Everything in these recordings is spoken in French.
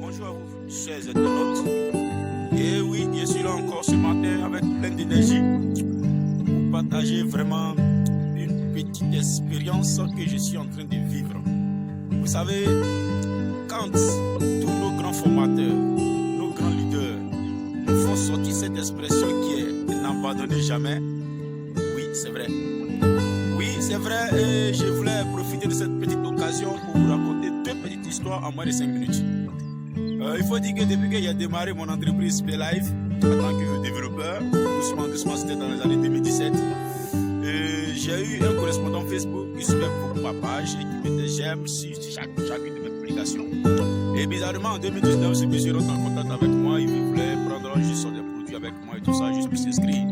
Bonjour à vous, chers internautes. Et oui, je suis là encore ce matin avec plein d'énergie pour partager vraiment une petite expérience que je suis en train de vivre. Vous savez, quand tous nos grands formateurs, nos grands leaders nous font sortir cette expression qui est « n'abandonnez jamais », oui, c'est vrai. Oui, c'est vrai, et je voulais profiter de cette petite occasion pour vous raconter deux petites histoires en moins de 5 minutes. Il faut dire que depuis que j'ai démarré mon entreprise P-Life en tant que développeur, doucement, c'était dans les années 2017, j'ai eu un correspondant Facebook qui suivait beaucoup ma page et qui mettait j'aime sur chacune de mes publications. Et bizarrement, en 2019, ce monsieur rentre en contact avec moi, il voulait prendre juste des produits avec moi et tout ça, juste pour s'inscrire.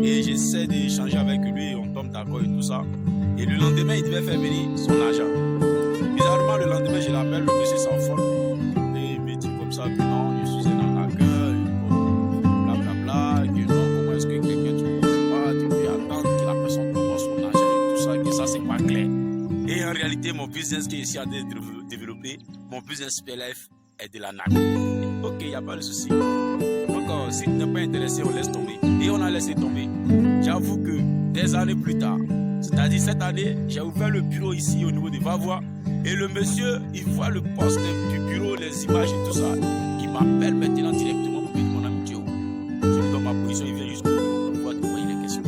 Et j'essaie d'échanger avec lui, on tombe d'accord et tout ça. Et le lendemain, il devait faire venir son agent. Bizarrement, le lendemain, je l'appelle, le monsieur s'envole. Et il me dit comme ça que non, je suis un arnaqueur, blablabla, que non, comment est-ce que quelqu'un tu ne peux pas, tu peux attendre que la personne t'envoie son agent et tout ça, que ça, c'est pas clair. Et en réalité, mon business qui est ici à développer, mon business P-Life est de l'arnaque. Ok, il n'y a pas de souci. Donc, si tu n'es pas intéressé, on laisse tomber. Et on a laissé tomber. J'avoue que des années plus tard, c'est-à-dire cette année, j'ai ouvert le bureau ici au niveau de Vavois. Et le monsieur, il voit le poste du bureau, les images et tout ça. Il m'appelle maintenant directement pour me dire mon ami Dieu. Je lui donne ma position, il vient jusqu'au bureau pour voir de quoi il est question.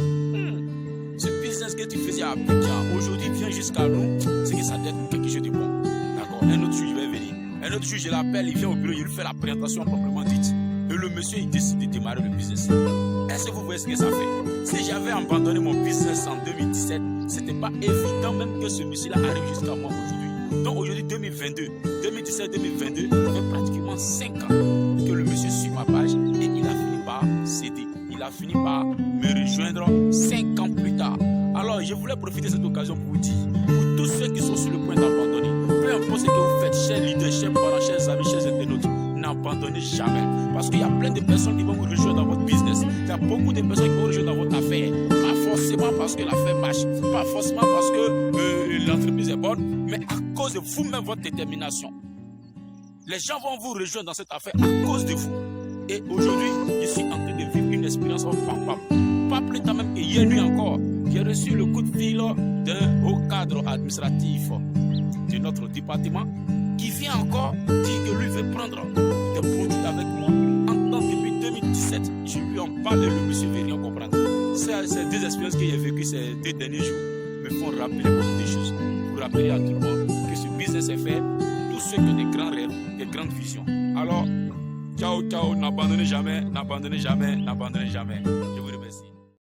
Ce business que tu faisais à Abidjan, aujourd'hui vient jusqu'à nous, c'est que ça doit être quelque chose de bon. D'accord? Un autre jour, il va venir. Un autre jour, je l'appelle, il vient au bureau, il lui fait la présentation proprement dite. Et le monsieur, il décide de démarrer le business. Est-ce que vous voyez ce que ça fait? Si j'avais abandonné mon business en 2017, c'était pas évident même que ce monsieur-là arrive jusqu'à moi aujourd'hui. Donc aujourd'hui, 2022, 2017-2022, ça fait pratiquement 5 ans que le monsieur suit ma page et il a fini par céder. Il a fini par me rejoindre 5 ans plus tard. Alors, je voulais profiter de cette occasion pour vous dire, pour tous ceux qui sont sur le point d'abandonner, peu importe ce que vous faites, chers leaders, chers parents, chers amis, chers internautes, n'abandonnez jamais. Parce qu'il y a plein de personnes qui vont vous rejoindre dans votre business. Il y a beaucoup de personnes qui vont vous rejoindre dans votre affaire. Pas forcément parce que l'affaire marche, pas forcément parce que l'entreprise est bonne, mais à cause de vous-même, votre détermination. Les gens vont vous rejoindre dans cette affaire à cause de vous. Et aujourd'hui, je suis en train de vivre une expérience palpable. Pas plus tard même qu'hier nuit encore, j'ai reçu le coup de fil d'un haut cadre administratif de notre département qui vient encore dire que lui veut prendre des produits avec moi. En tant que depuis 2017, je lui en parle et le monsieur veut rien comprendre. Ces deux expériences que j'ai vécues ces 2 derniers jours me font rappeler beaucoup de choses. Pour rappeler à tout le monde que ce business est fait pour tous ceux qui ont des grands rêves, des grandes visions. Alors, ciao, ciao, n'abandonnez jamais, n'abandonnez jamais, n'abandonnez jamais. Je vous remercie.